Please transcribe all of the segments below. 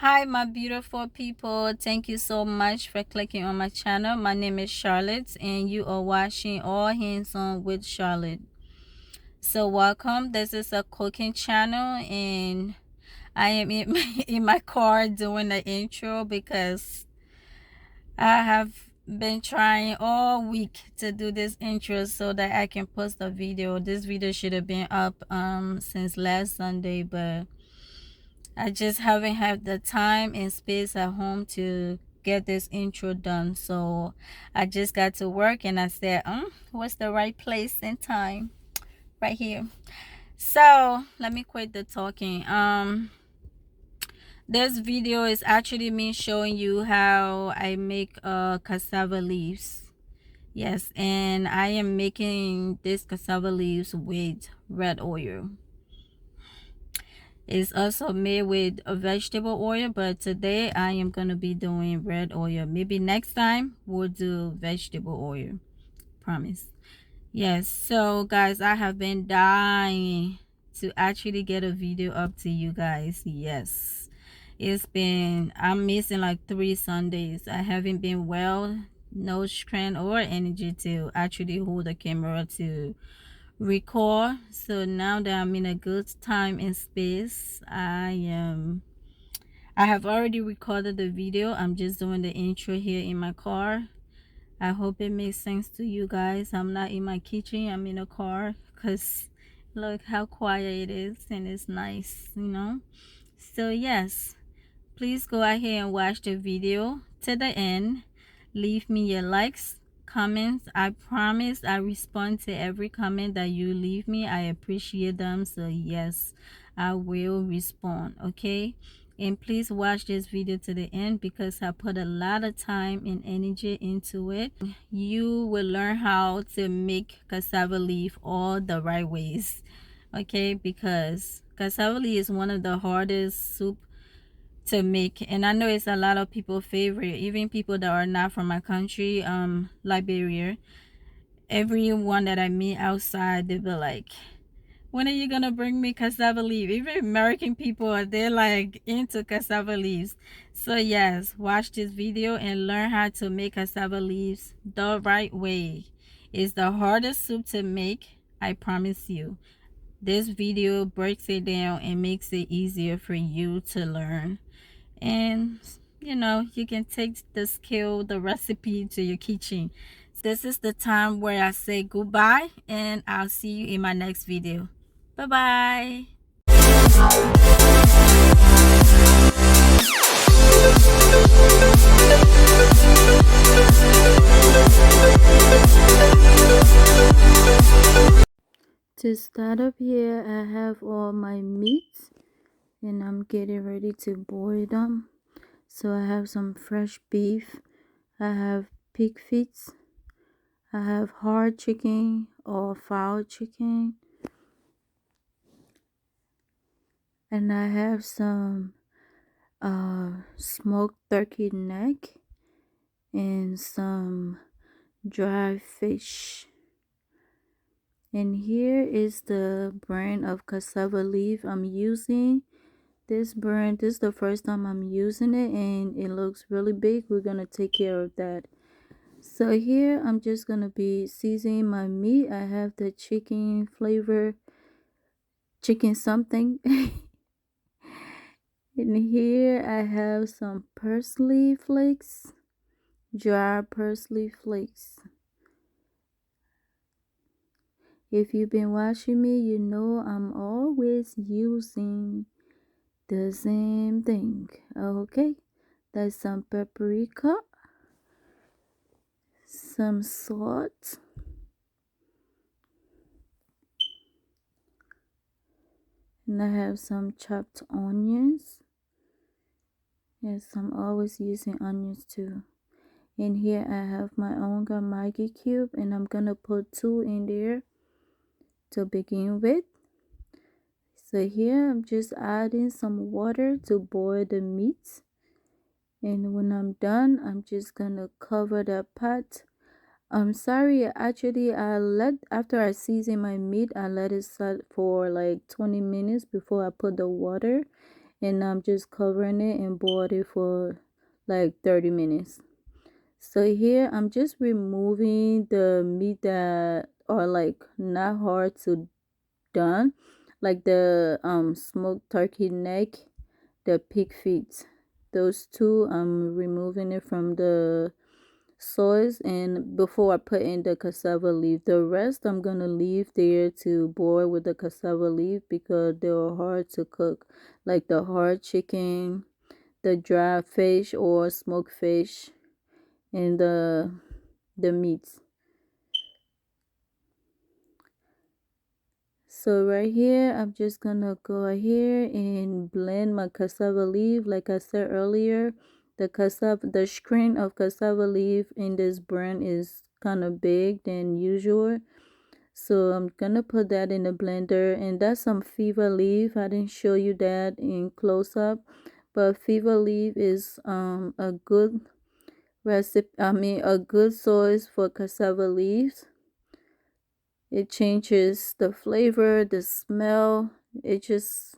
Hi, my beautiful people. Thank you so much for clicking on my channel. My name is Charlotte, and you are watching Allhands-on with Charlotte. So, welcome. This is a cooking channel, and I am in my car doing the intro because I have been trying all week to do this intro so that I can post a video. This video should have been up since last Sunday, but I just haven't had the time and space at home to get this intro done. So I just got to work and I said, what's the right place and time? Right here. So let me quit the talking. This video is actually me showing you how I make cassava leaves. Yes, and I am making this cassava leaves with red oil. It's also made with a vegetable oil, but today I am going to be doing red oil. Maybe next time we'll do vegetable oil. Promise. Yes, so guys, I have been dying to actually get a video up to you guys. Yes, I'm missing like 3 Sundays. I haven't been well, no strength or energy to actually hold the camera to record. So now that I'm in a good time and space, I have already recorded the video. I'm just doing the intro here in my car. I hope it makes sense to you guys. I'm not in my kitchen, I'm in a car, because look how quiet it is and it's nice, you know. So yes, please go ahead and watch the video to the end. Leave me your likes, comments. I promise I respond to every comment that you leave me. I appreciate them. So yes, I will respond. Okay, and please watch this video to the end because I put a lot of time and energy into it. You will learn how to make cassava leaf all the right ways. Okay, because cassava leaf is one of the hardest soup to make, and I know it's a lot of people favorite, even people that are not from my country, Liberia. Everyone that I meet outside, they be like, when are you gonna bring me cassava leaf? Even American people, they're like into cassava leaves. So yes, watch this video and learn how to make cassava leaves the right way. It's the hardest soup to make, I promise you. This video breaks it down and makes it easier for you to learn, and you know, you can take the skill, the recipe to your kitchen. This is the time where I say goodbye, and I'll see you in my next video. Bye bye. To start up here, I have all my meats and I'm getting ready to boil them. So I have some fresh beef, I have pig feet, I have hard chicken or fowl chicken, and I have some smoked turkey neck and some dry fish. And here is the brand of cassava leaf I'm using. This brand, this is the first time I'm using it and it looks really big. We're gonna take care of that. So here I'm just gonna be seasoning my meat. I have the chicken flavor, chicken something. And here I have some parsley flakes, dry parsley flakes. If you've been watching me, you know I'm always using the same thing. Okay, that's some paprika, some salt, and I have some chopped onions. Yes, I'm always using onions too. And here I have my onga Maggi cube, and I'm gonna put 2 in there to begin with. So here I'm just adding some water to boil the meat, and when I'm done, I'm just gonna cover the pot. I'm sorry, actually after I season my meat, I let it set for like 20 minutes before I put the water. and I'm just covering it and boiled it for like 30 minutes. So here I'm just removing the meat that are like not hard to done, like the smoked turkey neck, the pig feet. Those two I'm removing it from the sauce, and before I put in the cassava leaf, the rest I'm gonna leave there to boil with the cassava leaf because they're hard to cook, like the hard chicken, the dry fish or smoked fish, and the meats. So right here, I'm just gonna go ahead and blend my cassava leaf. Like I said earlier, the screen of cassava leaf in this brand is kind of big than usual. So I'm gonna put that in the blender, and that's some fever leaf. I didn't show you that in close up, but fever leaf is a good recipe. I mean a good source for cassava leaves. It changes the flavor, the smell. It just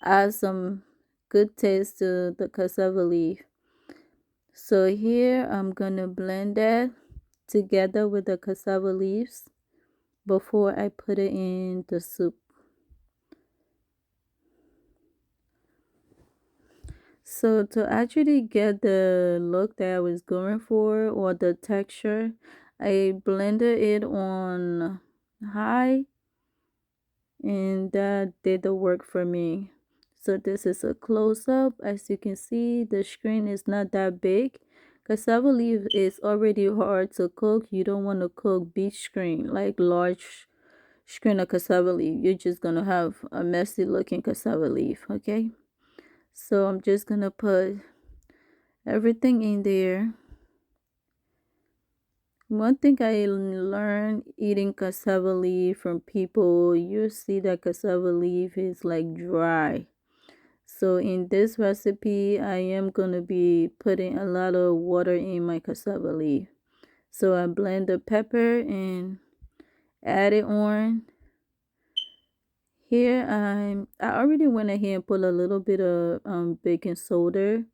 adds some good taste to the cassava leaf. So here I'm gonna blend that together with the cassava leaves before I put it in the soup. So to actually get the look that I was going for or the texture, I blended it on high, and that did the work for me. So this is a close-up. As you can see, the screen is not that big. Cassava leaf is already hard to cook. You don't want to cook big screen, like large screen of cassava leaf. You're just gonna have a messy looking cassava leaf. Okay, so I'm just gonna put everything in there. One thing I learned eating cassava leaf from people, you see that cassava leaf is like dry. So in this recipe, I am going to be putting a lot of water in my cassava leaf. So I blend the pepper and add it on. Here I already went ahead and put a little bit of baking soda.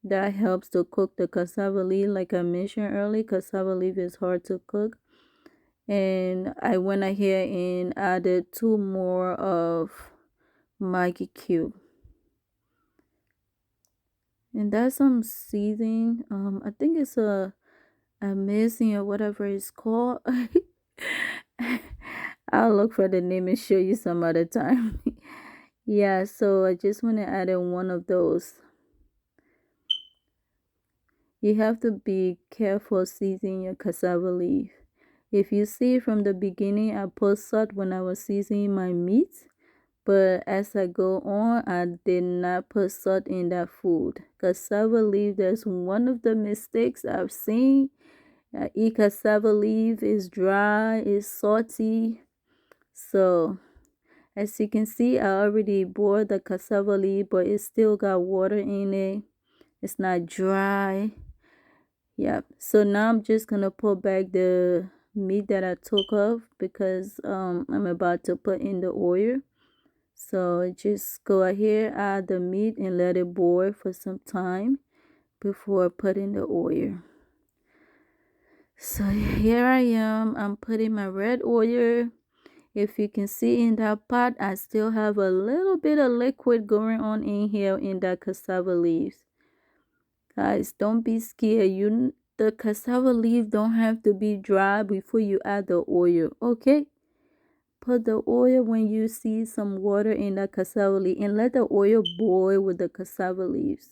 That helps to cook the cassava leaf. Like I mentioned earlier, cassava leaf is hard to cook. And I went ahead and added 2 more of Maggi cube. And that's some seasoning. I think it's a amazing or whatever it's called. I'll look for the name and show you some other time. Yeah, so I just want to add in one of those. You have to be careful seasoning your cassava leaf. If you see from the beginning, I put salt when I was seasoning my meat, but as I go on, I did not put salt in that food. Cassava leaf, that's one of the mistakes I've seen. I eat cassava leaf, is dry, is salty. So as you can see, I already boiled the cassava leaf, but it still got water in it. It's not dry. Yep. So now I'm just gonna put back the meat that I took off because I'm about to put in the oil. So just go ahead, add the meat and let it boil for some time before putting the oil. So here I am. I'm putting my red oil. If you can see in that pot, I still have a little bit of liquid going on in here in that cassava leaves. Guys, don't be scared. The cassava leaf don't have to be dry before you add the oil, okay? Put the oil when you see some water in the cassava leaf and let the oil boil with the cassava leaves.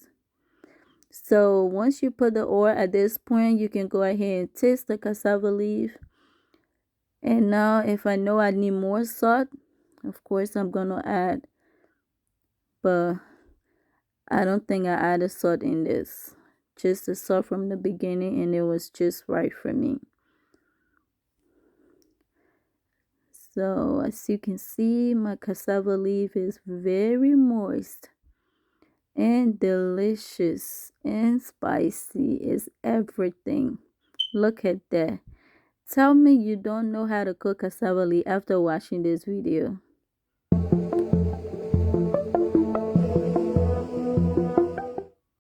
So once you put the oil at this point, you can go ahead and taste the cassava leaf. And now if I know I need more salt, of course I'm gonna add, but I don't think I added salt in this. Just the salt from the beginning and it was just right for me. So as you can see, my cassava leaf is very moist and delicious and spicy. It's everything. Look at that. Tell me you don't know how to cook cassava leaf after watching this video.